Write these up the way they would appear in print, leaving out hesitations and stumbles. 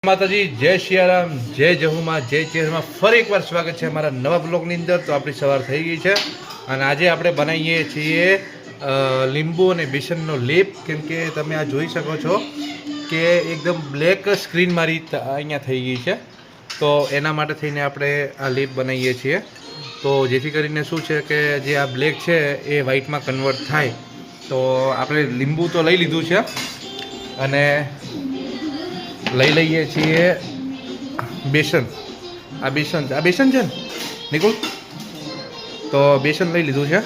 માતાજી, જય સિયારામ, જય જહુમાં, જય ચેરમાં. ફરી એકવાર સ્વાગત છે અમારા નવા બ્લોગની અંદર. તો આપણી સવાર થઈ ગઈ છે અને આજે આપણે બનાવીએ છીએ લીંબુ અને બેસનનો લેપ. કેમ કે તમે આ જોઈ શકો છો કે એકદમ બ્લેક સ્ક્રીન મારી અહીંયા થઈ ગઈ છે. તો એના માટે થઈને આપણે આ લેપ બનાવીએ છીએ. તો જેથી કરીને શું છે કે જે આ બ્લેક છે એ વ્હાઇટમાં કન્વર્ટ થાય. તો આપણે લીંબુ તો લઈ લીધું છે અને લઈ લઈએ છીએ બેસન. આ બેસન છે ને નિકુલ? તો બેસન લઈ લીધું છે.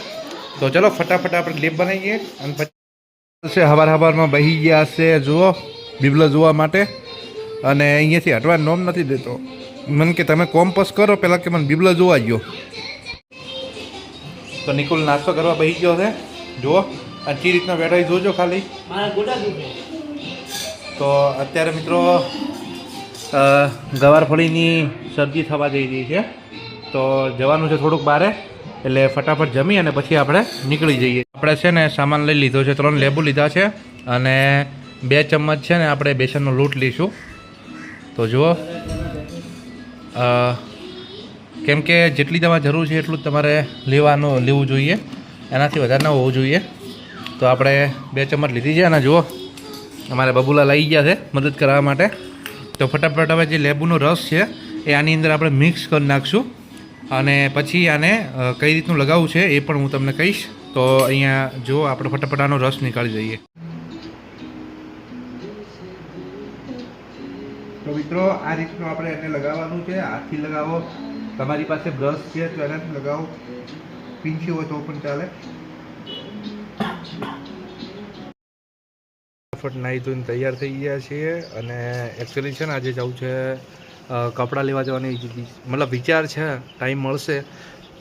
તો ચલો ફટાફટ આપણે લેપ બનાવીએ. અને પછી હવારમાં બહી ગયા હશે જુઓ બીબલો જોવા માટે. અને અહીંયાથી હટવા નોમ નથી દેતો. મને કે તમે કોમ્પસ કરો પહેલાં કે મને બીબલો જોવા ગયો. તો નિકુલ નાસ્તો કરવા બહી ગયો છે જુઓ. અને ચી રીતના બેઠા જોજો ખાલી. તો અત્યારે મિત્રો ગવારફળીની સબ્જી થવા જઈ રહી છે. તો જવાનું છે થોડુંક બહાર, એટલે ફટાફટ જમી અને પછી આપણે નીકળી જઈએ. આપણે છે ને સામાન લઈ લીધો છે, 3 લેબુ લીધા છે અને 2 ચમચ છે ને આપણે બેસનનો લોટ લઈશું. તો જુઓ, કેમ કે જેટલી તમારે જરૂર છે એટલું જ તમારે લેવું જોઈએ, એનાથી વધારે ના હોવું જોઈએ. તો આપણે 2 ચમચ લીધી છે અને જુઓ અમારે બબુલા લઈ ગયા છે મદદ કરવા માટે. તો ફટાફટ હવે જે લેબુનો રસ છે એ આની અંદર આપણે મિક્સ કરી નાખશું અને પછી આને કઈ રીતનું લગાવવું છે એ પણ હું તમને કહીશ. તો અહીંયા જો આપણે ફટાફટ આનો રસ નીકાળી દઈએ. તો મિત્રો આ રીતનું આપણે એને લગાવવાનું છે. હાથથી લગાવો, તમારી પાસે બ્રશ છે તો એનાથી લગાવો, પીંછી હોય તો પણ ચાલે. ફટાફટ નાહી ધોઈને તૈયાર થઈ ગયા છીએ અને એકચ્યુઅલી છે ને આજે જવું છે કપડાં લેવા જવાની, મતલબ વિચાર છે ટાઈમ મળશે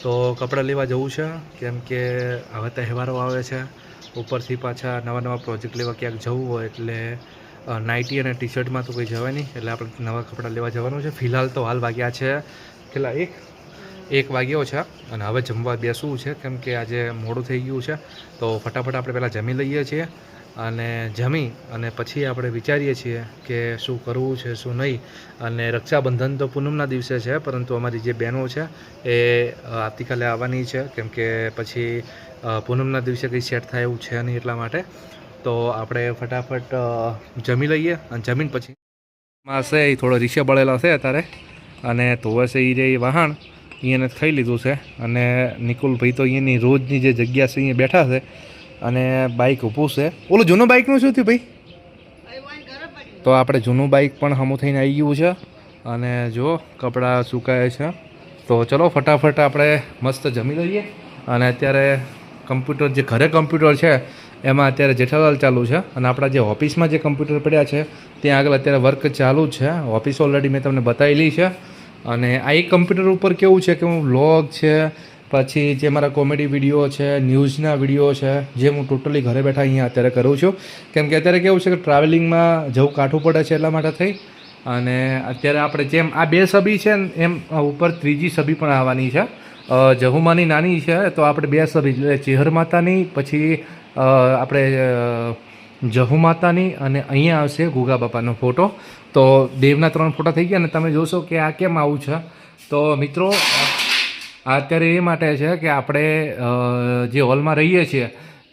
તો કપડાં લેવા જવું છે. કેમ કે હવે તહેવારો આવે છે, ઉપરથી પાછા નવા પ્રોજેક્ટ લેવા ક્યાંક જવું હોય એટલે નાઇટી અને ટી શર્ટમાં તો કંઈ જવાય નહીં. એટલે આપણે નવા કપડાં લેવા જવાનું છે. ફિલહાલ તો હાલ વાગ્યા છે કેટલા, 1 વાગ્યો છે અને હવે જમવા બેસવું છે કેમ કે આજે મોડું થઈ ગયું છે. તો ફટાફટ આપણે પહેલાં જમી લઈએ છીએ અને જમી અને પછી આપણે વિચારીએ છીએ કે શું કરવું છે શું નહીં. અને રક્ષાબંધન તો પૂનમના દિવસે છે, પરંતુ અમારી જે બહેનો છે એ આવતીકાલે આવવાની છે. કેમ કે પછી પૂનમના દિવસે કંઈ સેટ થાય એવું છે નહીં, એટલા માટે. તો આપણે ફટાફટ જમી લઈએ અને જમીન પછી હશે એ થોડો રીસે બળેલો છે અત્યારે અને ધોવે છે એ રે વાહણ એને ખાઈ લીધું છે. અને નિકુલભાઈ તો અહીંયાની રોજની જે જગ્યા છે અહીંયા બેઠા છે અને બાઇક ઊભું છે. ઓલું જૂનું બાઇકનું શું થયું ભાઈ? તો આપણે જૂનું બાઇક પણ હમું થઈને આવી ગયું છે અને જો કપડાં સુકાય છે. તો ચલો ફટાફટ આપણે મસ્ત જમી લઈએ. અને અત્યારે કમ્પ્યુટર, જે ઘરે કમ્પ્યુટર છે એમાં અત્યારે જેઠાલાલ ચાલુ છે અને આપણા જે ઓફિસમાં જે કમ્પ્યુટર પડ્યા છે ત્યાં આગળ અત્યારે વર્ક ચાલુ જ છે. ઓફિસ ઓલરેડી મેં તમને બતાવેલી છે. અને આ એક કમ્પ્યુટર ઉપર કેવું છે કે હું વ્લોગ છે, પછી જે મારા કોમેડી વિડીયો છે, ન્યૂઝના વિડીયો છે, જે હું ટોટલી ઘરે બેઠા અહીંયા અત્યારે કરું છું. કેમ કે અત્યારે કેવું છે કે ટ્રાવેલિંગમાં જવું કાઠું પડે છે એટલા માટે થઈ. અને અત્યારે આપણે જેમ આ 2 સબી છે ને એમ ઉપર 3જી સબી પણ આવવાની છે. જહુમાની નાની છે તો આપણે 2 સબી, એટલે ચેહર માતાની, પછી આપણે જહુ માતાની અને અહીંયા આવશે ગુગા બાપાનો ફોટો. તો દેવના 3 ફોટા થઈ ગયા. અને તમે જોશો કે આ કેમ આવું છે. તો મિત્રો અત્યારે એ માટે છે કે આપણે જે હોલમાં રહીએ છીએ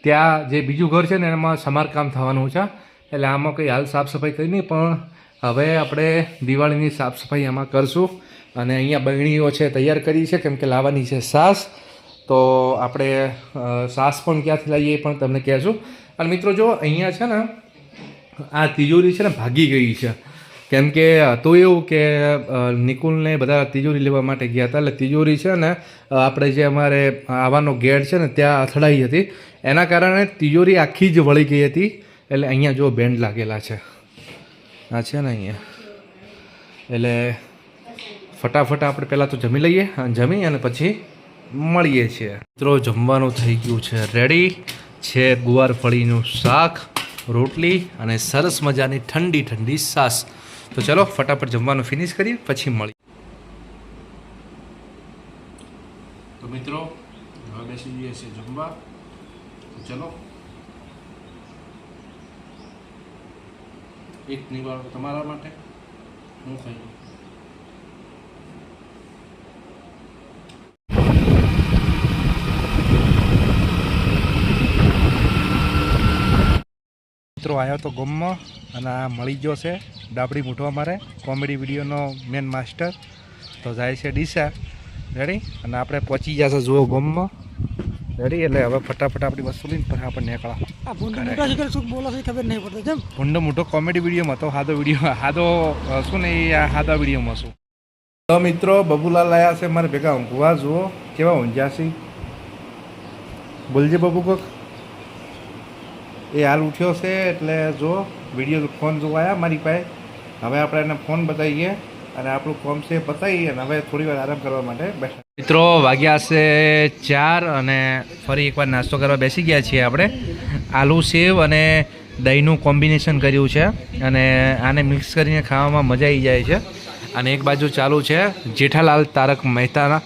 ત્યાં જે બીજું ઘર છે ને એમાં સમારકામ થવાનું છે. એટલે આમાં કંઈ હાલ સાફ સફાઈ કરી નહીં, પણ હવે આપણે દિવાળીની સાફ સફાઈ આમાં કરશું. અને અહીંયા બહેણીઓ છે તૈયાર કરી છે કેમ કે લાવવાની છે સાસ. તો આપણે સાસ પણ ક્યાંથી લાવીએ એ પણ તમને કહેશું. અને મિત્રો જો અહીંયા છે ને આ તિજોરી છે ને ભાગી ગઈ છે. કેમ કે હતું એવું કે નિકુલને બધા તિજોરી લેવા માટે ગયા હતા, એટલે તિજોરી છે ને આપણે જે અમારે આવવાનો ગેટ છે ને ત્યાં અથડાઈ હતી. એના કારણે તિજોરી આખી જ વળી ગઈ હતી. એટલે અહીંયા જો બેન્ડ લાગેલા છે, આ છે ને અહીંયા. એટલે ફટાફટ આપણે પહેલાં તો જમી લઈએ અને જમી અને પછી મળીએ છીએ. મિત્રો જમવાનું થઈ ગયું છે રેડી. છે ગુવારફળીનું શાક, રોટલી અને સરસ મજાની ઠંડી ઠંડી છાશ. તો ચલો ફટાફટ જમવાનું ફિનિશ કરીએ પછી મળીએ. તો મિત્રો હવે બેસી જઈએ છીએ જમવા. તો ચલો એક નિવાળો તમારા માટે હું ખાઈ લઉં. મિત્રો આવ્યો તો ગમમાં અને આ મળી ગયો છે ડાબડી મૂઠો અમારે કોમેડી વિડીયોનો મેન માસ્ટર. તો જાય છે ડીસા. રેડી? અને આપણે પહોંચી ગયા છે જુઓ ગમમાં. રેડી? એટલે હવે ફટાફટ આપણી વસ્તુ લઈને પછી આપણે નીકળા. ભૂંડો મોટો કોમેડી વિડીયોમાં હતો, સાદો વિડીયો સાદો શું ને એ સાદા વિડીયોમાં શું. તો મિત્રો બબુલાલ આવ્યા છે મારે ભેગા ઊંઘવા. જુઓ કેવા ઊંઝ્યા છે. બોલજે બબુ કોક. એ હાલ ઉઠ્યો છે એટલે જો વિડીયો ફોન જોવા આવ્યા મારી પાસે. હવે આપણે એને ફોન બતાવીએ અને આપણું કોમ છે પતાવી અને હવે થોડી વાર આરામ કરવા માટે બેઠા. મિત્રો વાગ્યા છે 4 અને ફરી એકવાર નાસ્તો કરવા બેસી ગયા છીએ આપણે. આલુ સેવ અને દહીંનું કોમ્બિનેશન કર્યું છે અને આને મિક્સ કરીને ખાવામાં મજા આવી જાય છે. અને એક બાજુ ચાલુ છે જેઠાલાલ તારક મહેતા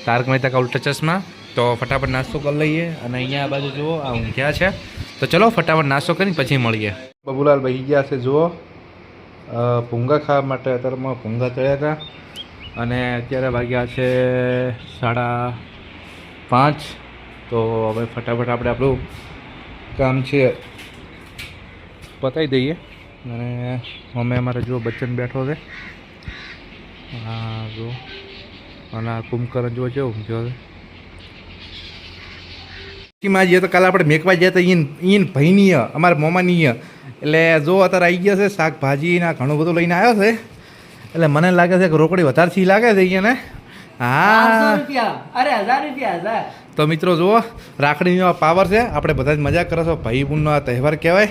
કા ઉલ્ટા ચશ્મા. તો ફટાફટ નાસ્તો કરી લઈએ. અને અહીંયા આ બાજુ જુઓ આ ઊંઘ્યા છે. તો ચલો ફટાફટ નાસ્તો કરીને પછી મળીએ. બબુલાલ બહી ગયા છે જુઓ ભૂંગા ખાવા માટે. અત્યારમાં ભૂંગા તળ્યા હતા અને અત્યારે વાગ્યા છે 5:30. તો હવે ફટાફટ આપણે આપણું કામ છે પતાવી દઈએ. અને અમે અમારે જો બચ્ચન બેઠો છે. હા જો અને આ કુંભકરણ જો છે ઊંઘ્યો છે. માં જઈએ તો કાલે આપણે મેકવા ગયા હતા ઈન ભાઈની અમારા મોમાની. એટલે જો અત્યારે આવી ગયા છે શાકભાજી ના ઘણું બધું લઈને આવ્યો છે. એટલે મને લાગે છે કે રોકડી વધારે થી લાગે છે અહીંયા ને. હા અરે 1000 રૂપિયા. તો મિત્રો જુઓ રાખડીનો પાવર છે. આપણે બધા જ મજા કરો છો. ભાઈ બહેનનો આ તહેવાર કહેવાય.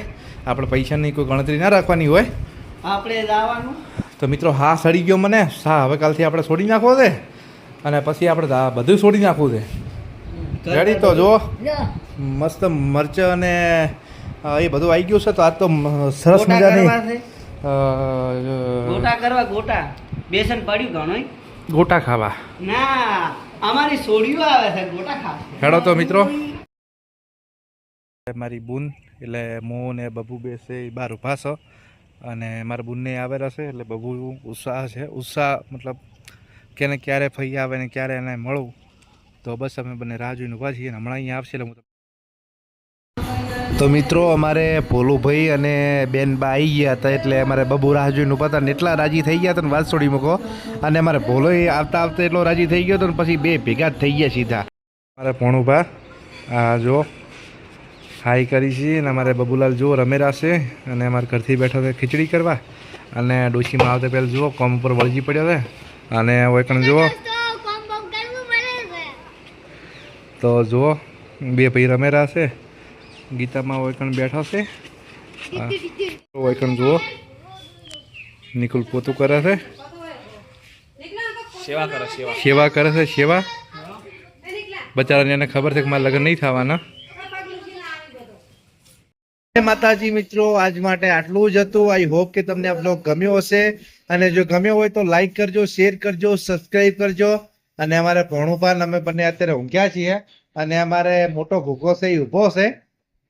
આપણે પૈસાની કોઈ ગણતરી ના રાખવાની હોય. આપણે જવાનું. તો મિત્રો હા સડી ગયો મને. હવે કાલથી આપણે છોડી નાખવો છે અને પછી આપણે બધું છોડી નાખવું છે. રેડી? તો જુઓ મસ્ત મરચાં અને એ બધું આવી ગયું છે. તો આજ તો સરસ મજાની ગોટા કરવા. ગોટા બેસન પડ્યું ઘણું. ગોટા ખાવા ના અમારી સોડીઓ આવે છે ગોટા ખાવા. હેડો તો મિત્રો. મારી બૂન એટલે હું ને બબુ બે છે એ બહાર ઊભા છો અને મારા બૂનને આવેલા છે. એટલે બબુ ઉત્સાહ છે. ઉત્સાહ મતલબ કેને ક્યારે ફઈ આવે ને ક્યારે એને મળું. તો બસ અમે બંને રાહ જોઈને ઊભા છીએ. હમણાં અહીંયા આવશે એટલે હું. તો મિત્રો અમારે ભોલુભાઈ અને બેન બા આવી ગયા હતા. એટલે અમારે બબુ રાહ જોઈને ઊભા હતા ને એટલા રાજી થઈ ગયા હતા ને વાત છોડી મૂકો. અને અમારે ભોલોય આવતા આવતા એટલો રાજી થઈ ગયો હતો ને પછી બે ભેગા જ થઈ ગયા સીધા. અમારે ભોણુભા આ જો હાઈ કરી છે. અને અમારે બબુલાલ જુઓ રમેરા છે અને અમારે ઘરથી બેઠો છે ખીચડી કરવા. અને ડોશીમાં આવતા પહેલાં જુઓ કોમ ઉપર વળગી પડ્યો છે. અને ઓયકણ જુઓ તો જુઓ બે ભાઈ રમેરા છે. ગીતામાં ઓયકણ બેઠો છે. ઓયકણ જુઓ નિકુલ પોતું કરે છે. સેવા કરે છે. સેવા બચારાને એને ખબર છે કે મારા લગ્ન નહીં થવાના. માતાજી મિત્રો આજ માટે આટલું જ હતું. આઈ હોપ કે તમને આ બ્લોગ ગમ્યો હશે. અને જો ગમ્યો હોય તો લાઈક કરજો, શેર કરજો, સબસ્ક્રાઈબ કરજો. અને અમારે ભણુપાન અમે બંને અત્યારે ઊંઘ્યા છીએ અને અમારે મોટો ભૂખો છે એ ઊભો છે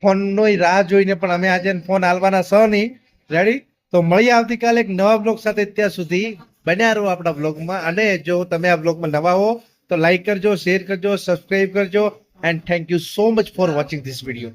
ફોનનો રાહ જોઈને. પણ અમે આજે ફોન હાલવાના છો નહીં. રેડી? તો મળીએ આવતીકાલે એક નવા બ્લોગ સાથે. ત્યાં સુધી બન્યા રહો આપણા બ્લોગમાં. અને જો તમે આ બ્લોગમાં નવા હો તો લાઈક કરજો, શેર કરજો, સબસ્ક્રાઈબ કરજો. And thank you so much for watching this video.